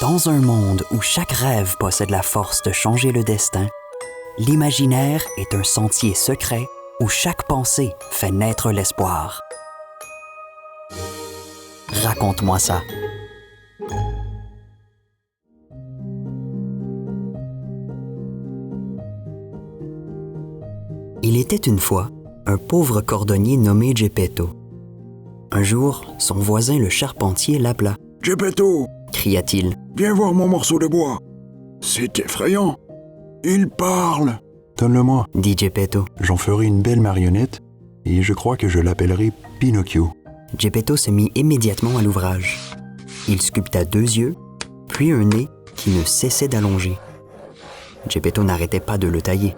Dans un monde où chaque rêve possède la force de changer le destin, l'imaginaire est un sentier secret où chaque pensée fait naître l'espoir. Raconte-moi ça. Il était une fois un pauvre cordonnier nommé Geppetto. Un jour, son voisin le charpentier l'appela. « Geppetto !» cria-t-il. « Viens voir mon morceau de bois. C'est effrayant. Il parle. »« Donne-le-moi, » dit Geppetto. « J'en ferai une belle marionnette et je crois que je l'appellerai Pinocchio. » Geppetto se mit immédiatement à l'ouvrage. Il sculpta 2 yeux, puis un nez qui ne cessait d'allonger. Geppetto n'arrêtait pas de le tailler.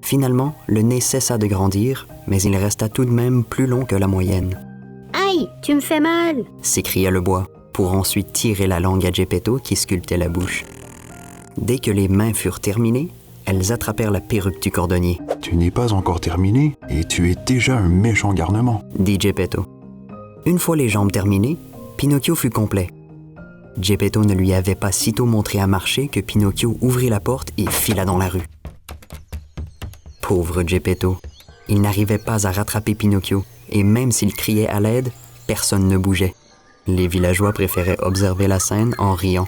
Finalement, le nez cessa de grandir, mais il resta tout de même plus long que la moyenne. « Aïe, tu me fais mal !» s'écria le bois, pour ensuite tirer la langue à Geppetto qui sculptait la bouche. Dès que les mains furent terminées, elles attrapèrent la perruque du cordonnier. « Tu n'es pas encore terminé et tu es déjà un méchant garnement. » dit Geppetto. Une fois les jambes terminées, Pinocchio fut complet. Geppetto ne lui avait pas sitôt montré à marcher que Pinocchio ouvrit la porte et fila dans la rue. Pauvre Geppetto, il n'arrivait pas à rattraper Pinocchio, et même s'il criait à l'aide, personne ne bougeait. Les villageois préféraient observer la scène en riant.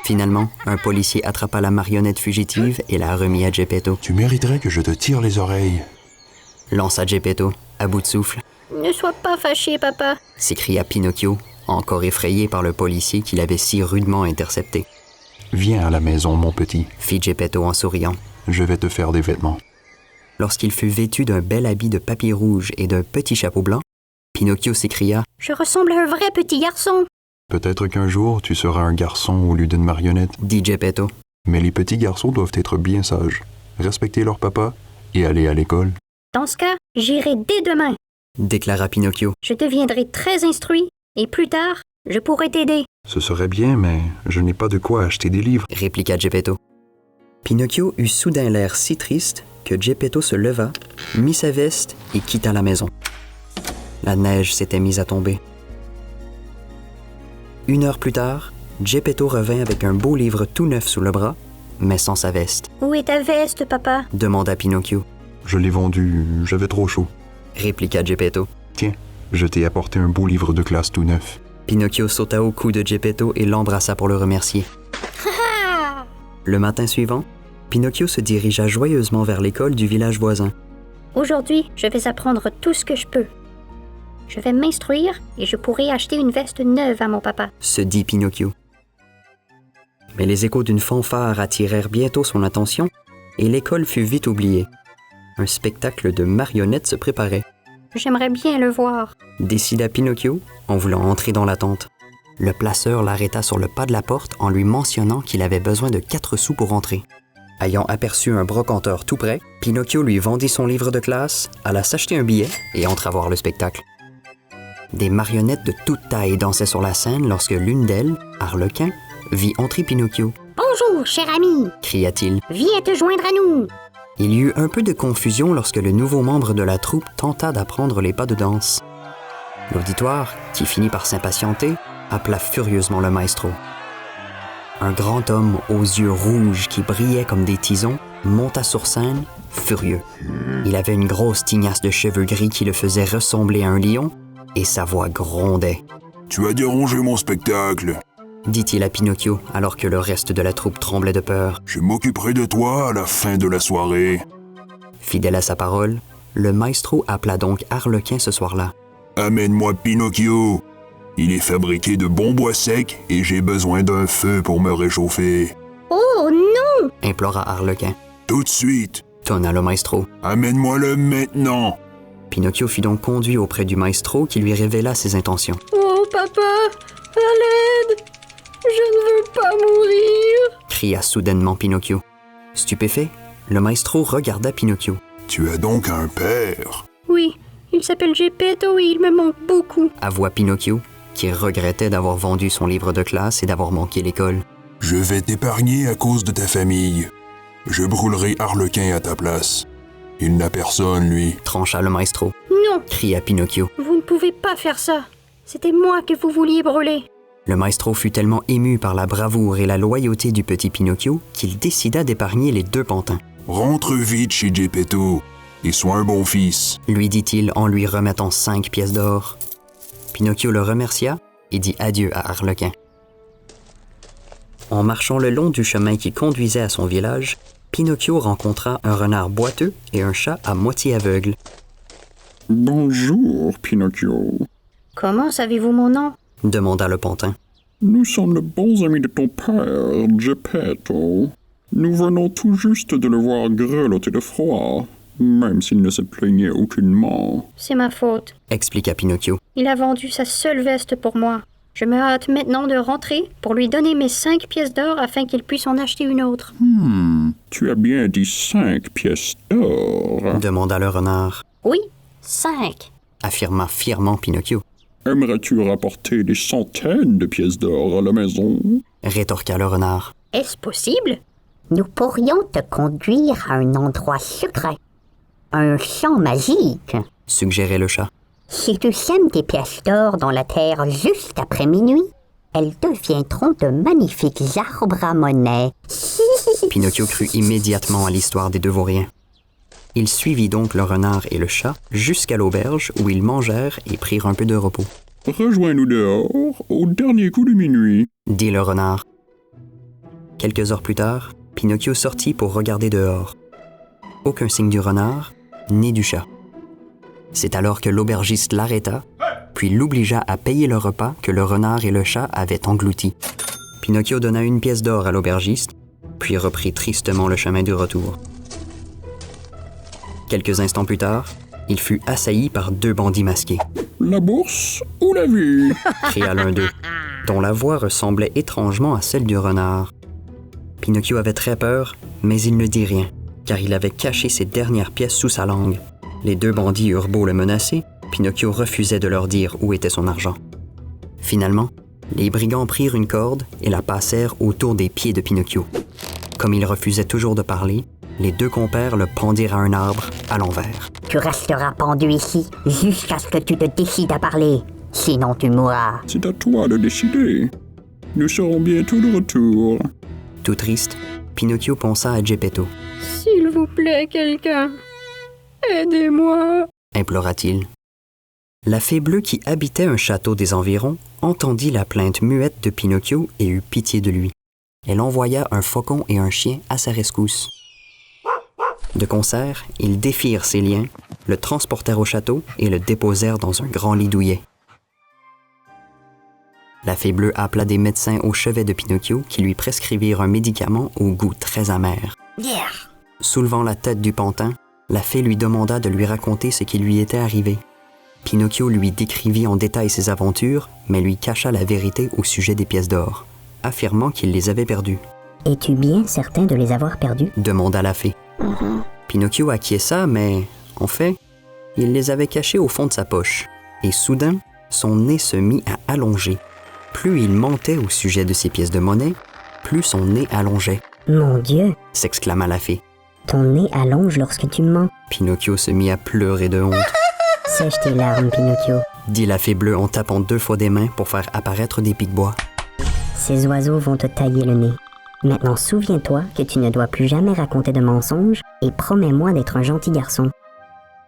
Finalement, un policier attrapa la marionnette fugitive et la remit à Geppetto. « Tu mériterais que je te tire les oreilles. » lança Geppetto, à bout de souffle. « Ne sois pas fâché, papa. » s'écria Pinocchio, encore effrayé par le policier qui l'avait si rudement intercepté. « Viens à la maison, mon petit. » fit Geppetto en souriant. « Je vais te faire des vêtements. » Lorsqu'il fut vêtu d'un bel habit de papier rouge et d'un petit chapeau blanc, Pinocchio s'écria « Je ressemble à un vrai petit garçon. » « Peut-être qu'un jour, tu seras un garçon au lieu d'une marionnette. » dit Geppetto. « Mais les petits garçons doivent être bien sages, respecter leur papa et aller à l'école. » « Dans ce cas, j'irai dès demain. » déclara Pinocchio. « Je deviendrai très instruit et plus tard, je pourrai t'aider. » « Ce serait bien, mais je n'ai pas de quoi acheter des livres. » répliqua Geppetto. Pinocchio eut soudain l'air si triste que Geppetto se leva, mit sa veste et quitta la maison. La neige s'était mise à tomber. 1 heure plus tard, Geppetto revint avec un beau livre tout neuf sous le bras, mais sans sa veste. « Où est ta veste, papa? » demanda Pinocchio. « Je l'ai vendue, j'avais trop chaud. » répliqua Geppetto. « Tiens, je t'ai apporté un beau livre de classe tout neuf. » Pinocchio sauta au cou de Geppetto et l'embrassa pour le remercier. Le matin suivant, Pinocchio se dirigea joyeusement vers l'école du village voisin. « Aujourd'hui, je vais apprendre tout ce que je peux. Je vais m'instruire et je pourrai acheter une veste neuve à mon papa. » se dit Pinocchio. Mais les échos d'une fanfare attirèrent bientôt son attention et l'école fut vite oubliée. Un spectacle de marionnettes se préparait. « J'aimerais bien le voir. » décida Pinocchio en voulant entrer dans la tente. Le placeur l'arrêta sur le pas de la porte en lui mentionnant qu'il avait besoin de 4 sous pour entrer. Ayant aperçu un brocanteur tout près, Pinocchio lui vendit son livre de classe, alla s'acheter un billet et entra voir le spectacle. Des marionnettes de toute taille dansaient sur la scène lorsque l'une d'elles, Arlequin, vit entrer Pinocchio. « Bonjour, cher ami. Cria-t-il. Viens te joindre à nous. » Il y eut un peu de confusion lorsque le nouveau membre de la troupe tenta d'apprendre les pas de danse. L'auditoire, qui finit par s'impatienter, appela furieusement le maestro. Un grand homme aux yeux rouges qui brillaient comme des tisons monta sur scène, furieux. Il avait une grosse tignasse de cheveux gris qui le faisait ressembler à un lion, et sa voix grondait. « Tu as dérangé mon spectacle, » dit-il à Pinocchio alors que le reste de la troupe tremblait de peur. « Je m'occuperai de toi à la fin de la soirée. » Fidèle à sa parole, le maestro appela donc Arlequin ce soir-là. « Amène-moi Pinocchio. Il est fabriqué de bons bois secs et j'ai besoin d'un feu pour me réchauffer. »« Oh non! » implora Arlequin. « Tout de suite. Tonna le maestro. Amène-moi-le maintenant. » Pinocchio fut donc conduit auprès du maestro qui lui révéla ses intentions. « Oh papa, à l'aide! Je ne veux pas mourir! » cria soudainement Pinocchio. Stupéfait, le maestro regarda Pinocchio. « Tu as donc un père. » »« Oui, il s'appelle Geppetto et il me manque beaucoup. » avoua Pinocchio, qui regrettait d'avoir vendu son livre de classe et d'avoir manqué l'école. « Je vais t'épargner à cause de ta famille. Je brûlerai Arlequin à ta place. Il n'a personne, lui. » trancha le maestro. « Non, cria Pinocchio. vous ne pouvez pas faire ça. C'était moi que vous vouliez brûler. Le maestro fut tellement ému par la bravoure et la loyauté du petit Pinocchio qu'il décida d'épargner les 2 pantins. « Rentre vite chez Geppetto et sois un bon fils. » lui dit-il en lui remettant 5 pièces d'or. Pinocchio le remercia et dit adieu à Arlequin. En marchant le long du chemin qui conduisait à son village, Pinocchio rencontra un renard boiteux et un chat à moitié aveugle. « Bonjour, Pinocchio. » Comment savez-vous mon nom? demanda le pantin. « Nous sommes de bons amis de ton père, Geppetto. Nous venons tout juste de le voir grelotter de froid, même s'il ne se plaignait aucunement. » C'est ma faute. Expliqua Pinocchio. Il a vendu sa seule veste pour moi. Je me hâte maintenant de rentrer pour lui donner mes 5 pièces d'or afin qu'il puisse en acheter une autre. Tu as bien dit 5 pièces d'or. Demanda le renard, Oui, 5. affirma fièrement Pinocchio. Aimerais-tu rapporter des centaines de pièces d'or à la maison? Rétorqua le renard. Est-ce possible? Nous pourrions te conduire à un endroit secret, un champ magique. Suggérait le chat. Si tu sèmes tes pièces d'or dans la terre juste après minuit, elles deviendront de magnifiques arbres à monnaie. Pinocchio crut immédiatement à l'histoire des 2 vauriens. Il suivit donc le renard et le chat jusqu'à l'auberge où ils mangèrent et prirent un peu de repos. « Rejoins-nous dehors au dernier coup de minuit. » dit le renard. Quelques heures plus tard, Pinocchio sortit pour regarder dehors. Aucun signe du renard, ni du chat. C'est alors que l'aubergiste l'arrêta, puis l'obligea à payer le repas que le renard et le chat avaient englouti. Pinocchio donna 1 pièce d'or à l'aubergiste, puis reprit tristement le chemin du retour. Quelques instants plus tard, il fut assailli par 2 bandits masqués. « La bourse ou la vie? » cria l'un d'eux, dont la voix ressemblait étrangement à celle du renard. Pinocchio avait très peur, mais il ne dit rien, car il avait caché ses dernières pièces sous sa langue. Les 2 bandits eurent beau le menacer, Pinocchio refusait de leur dire où était son argent. Finalement, les brigands prirent une corde et la passèrent autour des pieds de Pinocchio. Comme il refusait toujours de parler, les 2 compères le pendirent à un arbre à l'envers. Tu resteras pendu ici jusqu'à ce que tu te décides à parler. Sinon tu mourras. C'est à toi de décider. Nous serons bientôt de retour. Tout triste, Pinocchio pensa à Geppetto. « S'il vous plaît, quelqu'un, aidez-moi. » implora-t-il. La fée bleue qui habitait un château des environs entendit la plainte muette de Pinocchio et eut pitié de lui. Elle envoya un faucon et un chien à sa rescousse. De concert, ils défirent ses liens, le transportèrent au château et le déposèrent dans un grand lit douillet. La fée bleue appela des médecins au chevet de Pinocchio qui lui prescrivirent un médicament au goût très amer. Soulevant la tête du pantin, la fée lui demanda de lui raconter ce qui lui était arrivé. Pinocchio lui décrivit en détail ses aventures, mais lui cacha la vérité au sujet des pièces d'or, affirmant qu'il les avait perdues. « Es-tu bien certain de les avoir perdues? » demanda la fée. Pinocchio acquiesça, mais, en fait, il les avait cachées au fond de sa poche. Et soudain, son nez se mit à allonger. Plus il mentait au sujet de ses pièces de monnaie, plus son nez allongeait. « Mon Dieu, S'exclama la fée. ton nez allonge lorsque tu mens. Pinocchio se mit à pleurer de honte. Sèche tes larmes, Pinocchio. Dit la fée bleue en tapant 2 fois des mains pour faire apparaître des pics-bois. Ces oiseaux vont te tailler le nez. Maintenant, souviens-toi que tu ne dois plus jamais raconter de mensonges et promets-moi d'être un gentil garçon.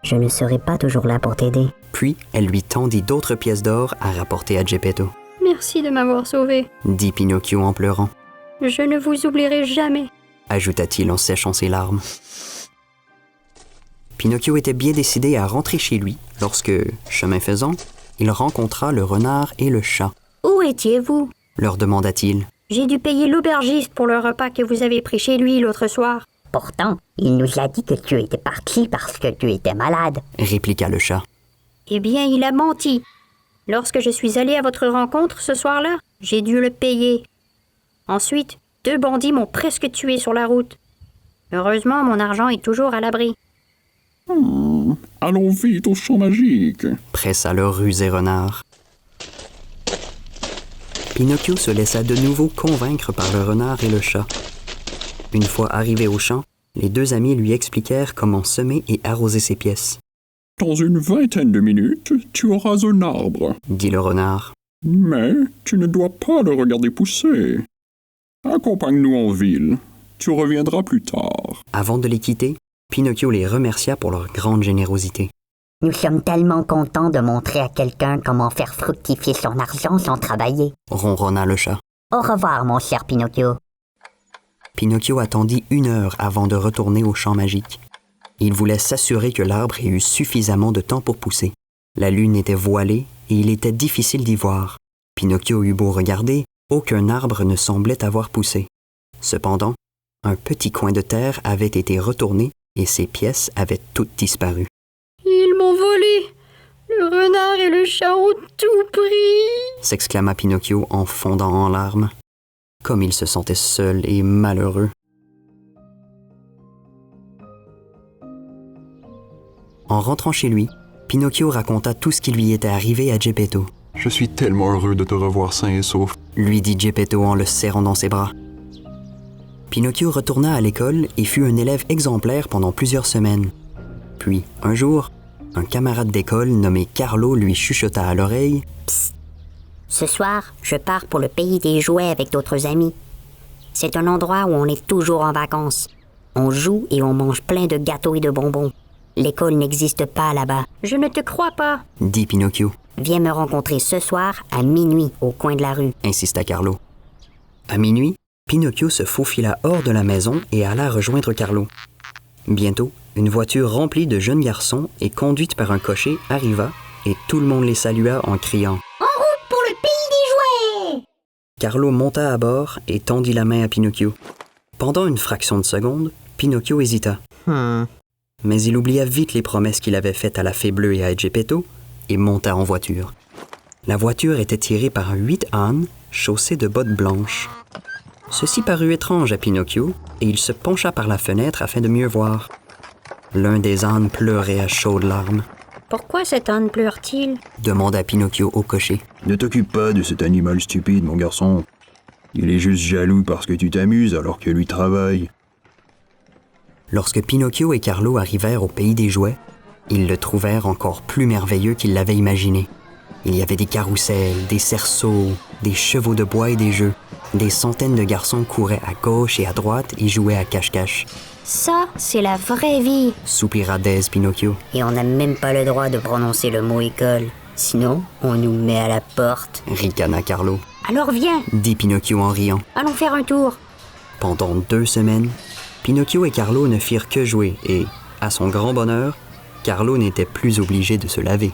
Je ne serai pas toujours là pour t'aider. » Puis, elle lui tendit d'autres pièces d'or à rapporter à Geppetto. « Merci de m'avoir sauvé. Dit Pinocchio en pleurant. Je ne vous oublierai jamais. » ajouta-t-il en séchant ses larmes. Pinocchio était bien décidé à rentrer chez lui lorsque, chemin faisant, il rencontra le renard et le chat. « Où étiez-vous? » leur demanda-t-il. « J'ai dû payer l'aubergiste pour le repas que vous avez pris chez lui l'autre soir. » Pourtant, il nous a dit que tu étais parti parce que tu étais malade. Répliqua le chat. « Eh bien, il a menti. Lorsque je suis allé à votre rencontre ce soir-là, j'ai dû le payer. Ensuite, 2 bandits m'ont presque tué sur la route. Heureusement, mon argent est toujours à l'abri. » Allons vite au champ magique. Pressa le rusé renard. Pinocchio se laissa de nouveau convaincre par le renard et le chat. Une fois arrivé au champ, les 2 amis lui expliquèrent comment semer et arroser ses pièces. Dans une vingtaine de minutes, tu auras un arbre. Dit le renard. Mais tu ne dois pas le regarder pousser. Accompagne-nous en ville. Tu reviendras plus tard. Avant de les quitter, Pinocchio les remercia pour leur grande générosité. Nous sommes tellement contents de montrer à quelqu'un comment faire fructifier son argent sans travailler. Ronronna le chat. Au revoir, mon cher Pinocchio. Pinocchio attendit 1 heure avant de retourner au champ magique. Il voulait s'assurer que l'arbre ait eu suffisamment de temps pour pousser. La lune était voilée et il était difficile d'y voir. Pinocchio eut beau regarder, aucun arbre ne semblait avoir poussé. Cependant, un petit coin de terre avait été retourné et ses pièces avaient toutes disparu. Ils m'ont volé. Le renard et le chat ont tout pris. S'exclama Pinocchio en fondant en larmes. Comme il se sentait seul et malheureux. En rentrant chez lui, Pinocchio raconta tout ce qui lui était arrivé à Geppetto. « Je suis tellement heureux de te revoir sain et sauf. » lui dit Geppetto en le serrant dans ses bras. Pinocchio retourna à l'école et fut un élève exemplaire pendant plusieurs semaines. Puis, un jour, un camarade d'école nommé Carlo lui chuchota à l'oreille « Psst. Ce soir, je pars pour le pays des jouets avec d'autres amis. C'est un endroit où on est toujours en vacances. On joue et on mange plein de gâteaux et de bonbons. L'école n'existe pas là-bas. Je ne te crois pas. dit Pinocchio. Viens me rencontrer ce soir à minuit au coin de la rue. Insista Carlo. À minuit, Pinocchio se faufila hors de la maison et alla rejoindre Carlo. Bientôt, une voiture remplie de jeunes garçons et conduite par un cocher arriva et tout le monde les salua en criant « En route pour le pays des jouets !» Carlo monta à bord et tendit la main à Pinocchio. Pendant une fraction de seconde, Pinocchio hésita. Mais il oublia vite les promesses qu'il avait faites à la Fée Bleue et à Geppetto et monta en voiture. La voiture était tirée par 8 ânes chaussés de bottes blanches. Ceci parut étrange à Pinocchio et il se pencha par la fenêtre afin de mieux voir. L'un des ânes pleurait à chaudes larmes. Pourquoi cet âne pleure-t-il? Demanda Pinocchio au cocher. Ne t'occupe pas de cet animal stupide, mon garçon. Il est juste jaloux parce que tu t'amuses alors que lui travaille. Lorsque Pinocchio et Carlo arrivèrent au pays des jouets, ils le trouvèrent encore plus merveilleux qu'ils l'avaient imaginé. Il y avait des carrousels, des cerceaux, des chevaux de bois et des jeux. Des centaines de garçons couraient à gauche et à droite et jouaient à cache-cache. Ça, c'est la vraie vie. Soupira d'aise Pinocchio. Et on n'a même pas le droit de prononcer le mot école. Sinon, on nous met à la porte. Ricana Carlo. Alors viens, Dit Pinocchio en riant. allons faire un tour. Pendant 2 semaines, Pinocchio et Carlo ne firent que jouer et, à son grand bonheur, Carlo n'était plus obligé de se laver.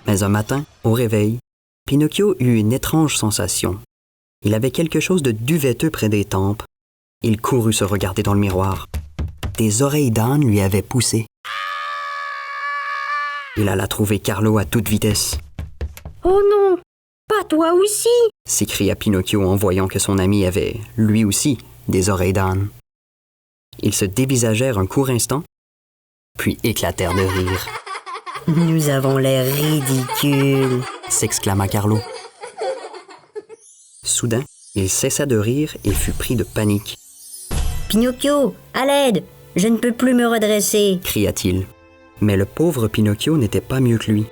Mais un matin, au réveil, Pinocchio eut une étrange sensation. Il avait quelque chose de duveteux près des tempes. Il courut se regarder dans le miroir. Des oreilles d'âne lui avaient poussé. Il alla trouver Carlo à toute vitesse. « Oh non, pas toi aussi !» s'écria Pinocchio en voyant que son ami avait, lui aussi, des oreilles d'âne. Ils se dévisagèrent un court instant, puis éclatèrent de rire. « Nous avons l'air ridicules !» s'exclama Carlo. Soudain, il cessa de rire et fut pris de panique, Pinocchio, à l'aide! Je ne peux plus me redresser. cria-t-il. Mais le pauvre Pinocchio n'était pas mieux que lui.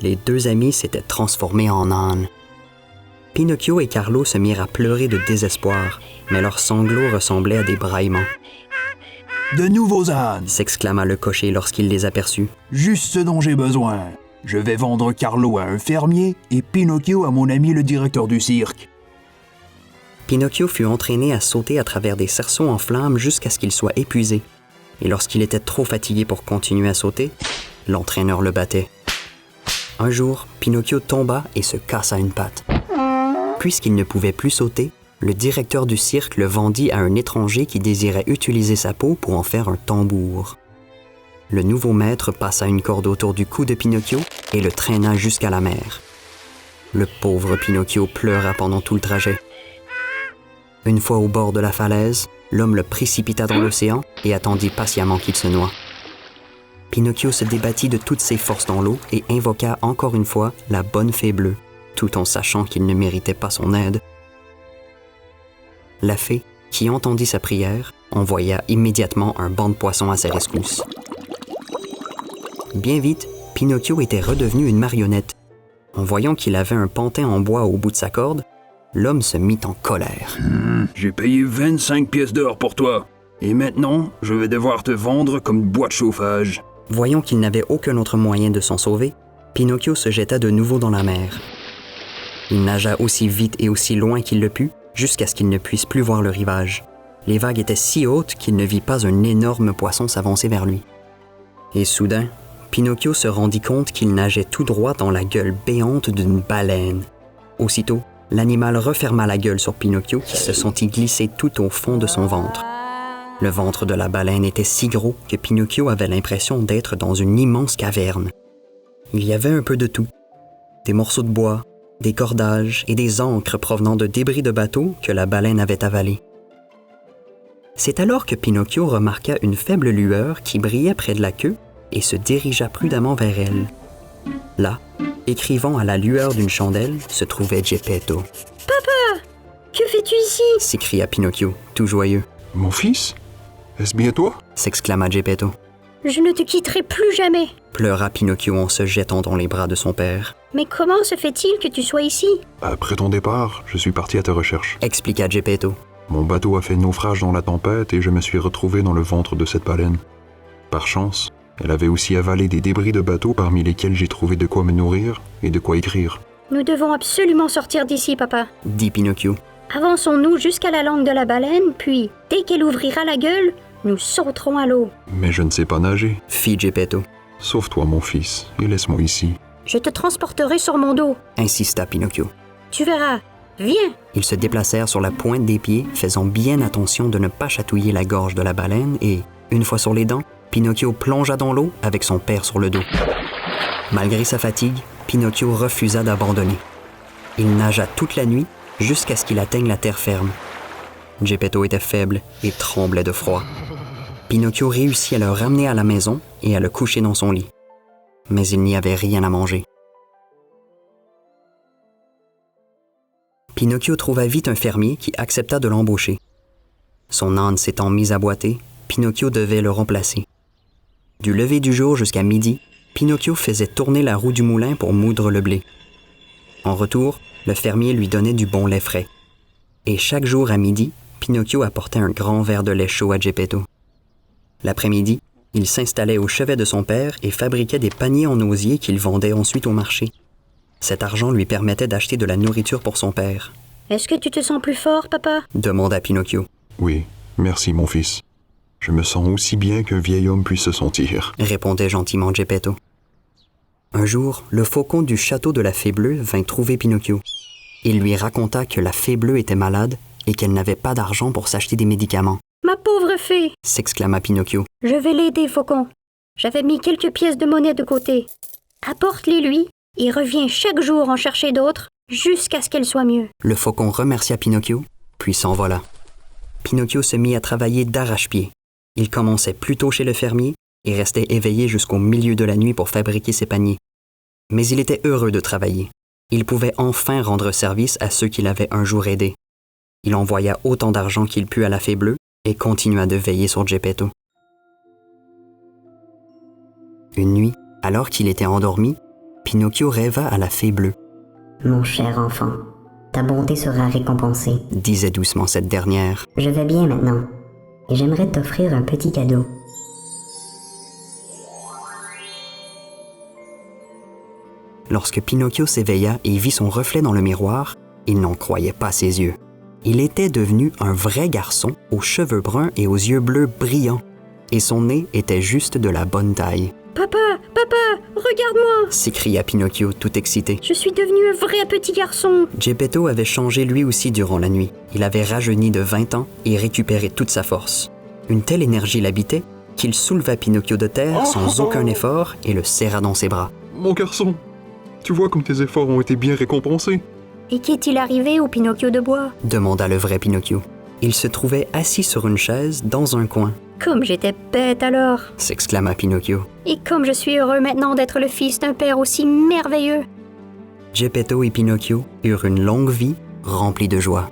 Les 2 amis s'étaient transformés en ânes. Pinocchio et Carlo se mirent à pleurer de désespoir, mais leurs sanglots ressemblaient à des braillements. « De nouveaux ânes, S'exclama le cocher lorsqu'il les aperçut. juste ce dont j'ai besoin. Je vais vendre Carlo à un fermier et Pinocchio à mon ami le directeur du cirque. » Pinocchio fut entraîné à sauter à travers des cerceaux en flammes jusqu'à ce qu'il soit épuisé. Et lorsqu'il était trop fatigué pour continuer à sauter, l'entraîneur le battait. Un jour, Pinocchio tomba et se cassa une patte. Puisqu'il ne pouvait plus sauter, le directeur du cirque le vendit à un étranger qui désirait utiliser sa peau pour en faire un tambour. Le nouveau maître passa une corde autour du cou de Pinocchio et le traîna jusqu'à la mer. Le pauvre Pinocchio pleura pendant tout le trajet. Une fois au bord de la falaise, l'homme le précipita dans l'océan et attendit patiemment qu'il se noie. Pinocchio se débattit de toutes ses forces dans l'eau et invoqua encore une fois la bonne fée bleue, tout en sachant qu'il ne méritait pas son aide. La fée, qui entendit sa prière, envoya immédiatement un banc de poissons à sa rescousse. Bien vite, Pinocchio était redevenu une marionnette. En voyant qu'il avait un pantin en bois au bout de sa corde, l'homme se mit en colère. J'ai payé 25 pièces d'or pour toi. Et maintenant, je vais devoir te vendre comme bois de chauffage. Voyant qu'il n'avait aucun autre moyen de s'en sauver, Pinocchio se jeta de nouveau dans la mer. Il nagea aussi vite et aussi loin qu'il le put, jusqu'à ce qu'il ne puisse plus voir le rivage. Les vagues étaient si hautes qu'il ne vit pas un énorme poisson s'avancer vers lui. Et soudain, Pinocchio se rendit compte qu'il nageait tout droit dans la gueule béante d'une baleine. Aussitôt, l'animal referma la gueule sur Pinocchio qui se sentit glisser tout au fond de son ventre. Le ventre de la baleine était si gros que Pinocchio avait l'impression d'être dans une immense caverne. Il y avait un peu de tout. Des morceaux de bois, des cordages et des ancres provenant de débris de bateaux que la baleine avait avalés. C'est alors que Pinocchio remarqua une faible lueur qui brillait près de la queue et se dirigea prudemment vers elle. Là, écrivant à la lueur d'une chandelle, se trouvait Geppetto. « Papa! Que fais-tu ici? » s'écria Pinocchio, tout joyeux. « Mon fils? Est-ce bien toi? » s'exclama Geppetto. « Je ne te quitterai plus jamais! » pleura Pinocchio en se jetant dans les bras de son père. « Mais comment se fait-il que tu sois ici? » Après ton départ, je suis parti à ta recherche. Expliqua Geppetto. Mon bateau a fait naufrage dans la tempête et je me suis retrouvé dans le ventre de cette baleine. Par chance, elle avait aussi avalé des débris de bateau parmi lesquels j'ai trouvé de quoi me nourrir et de quoi écrire. « Nous devons absolument sortir d'ici, papa. » dit Pinocchio. « Avançons-nous jusqu'à la langue de la baleine, puis, dès qu'elle ouvrira la gueule, nous sauterons à l'eau. » Mais je ne sais pas nager, fit Geppetto. Sauve-toi, mon fils, et laisse-moi ici. « Je te transporterai sur mon dos. » insista Pinocchio. « Tu verras. Viens! » Ils se déplacèrent sur la pointe des pieds, faisant bien attention de ne pas chatouiller la gorge de la baleine et, une fois sur les dents, Pinocchio plongea dans l'eau avec son père sur le dos. Malgré sa fatigue, Pinocchio refusa d'abandonner. Il nagea toute la nuit jusqu'à ce qu'il atteigne la terre ferme. Geppetto était faible et tremblait de froid. Pinocchio réussit à le ramener à la maison et à le coucher dans son lit. Mais il n'y avait rien à manger. Pinocchio trouva vite un fermier qui accepta de l'embaucher. Son âne s'étant mis à boiter, Pinocchio devait le remplacer. Du lever du jour jusqu'à midi, Pinocchio faisait tourner la roue du moulin pour moudre le blé. En retour, le fermier lui donnait du bon lait frais. Et chaque jour à midi, Pinocchio apportait un grand verre de lait chaud à Geppetto. L'après-midi, il s'installait au chevet de son père et fabriquait des paniers en osier qu'il vendait ensuite au marché. Cet argent lui permettait d'acheter de la nourriture pour son père. « Est-ce que tu te sens plus fort, papa? » demanda Pinocchio. Oui, merci, mon fils. Je me sens aussi bien qu'un vieil homme puisse se sentir, répondait gentiment Geppetto. Un jour, le faucon du château de la Fée Bleue vint trouver Pinocchio. Il lui raconta que la Fée Bleue était malade et qu'elle n'avait pas d'argent pour s'acheter des médicaments. « Ma pauvre fée! » s'exclama Pinocchio. « Je vais l'aider, faucon. J'avais mis quelques pièces de monnaie de côté. Apporte-les lui et reviens chaque jour en chercher d'autres jusqu'à ce qu'elle soit mieux. » Le faucon remercia Pinocchio, puis s'envola. Pinocchio se mit à travailler d'arrache-pied. Il commençait plus tôt chez le fermier et restait éveillé jusqu'au milieu de la nuit pour fabriquer ses paniers. Mais il était heureux de travailler. Il pouvait enfin rendre service à ceux qu'il avait un jour aidés. Il envoya autant d'argent qu'il put à la Fée Bleue et continua de veiller sur Geppetto. Une nuit, alors qu'il était endormi, Pinocchio rêva à la Fée Bleue. « Mon cher enfant, ta bonté sera récompensée, » disait doucement cette dernière. « Je vais bien maintenant, et j'aimerais t'offrir un petit cadeau. » Lorsque Pinocchio s'éveilla et vit son reflet dans le miroir, il n'en croyait pas ses yeux. Il était devenu un vrai garçon aux cheveux bruns et aux yeux bleus brillants, et son nez était juste de la bonne taille. « Papa, papa, regarde-moi » s'écria Pinocchio tout excité. « Je suis devenu un vrai petit garçon !» Geppetto avait changé lui aussi durant la nuit. Il avait rajeuni de 20 ans et récupéré toute sa force. Une telle énergie l'habitait qu'il souleva Pinocchio de terre sans aucun effort et le serra dans ses bras. « Mon garçon, tu vois comme tes efforts ont été bien récompensés. » « Et qu'est-il arrivé au Pinocchio de bois ?» demanda le vrai Pinocchio. Il se trouvait assis sur une chaise dans un coin. « Comme j'étais bête alors !» s'exclama Pinocchio. « Et comme je suis heureux maintenant d'être le fils d'un père aussi merveilleux !» Geppetto et Pinocchio eurent une longue vie remplie de joie.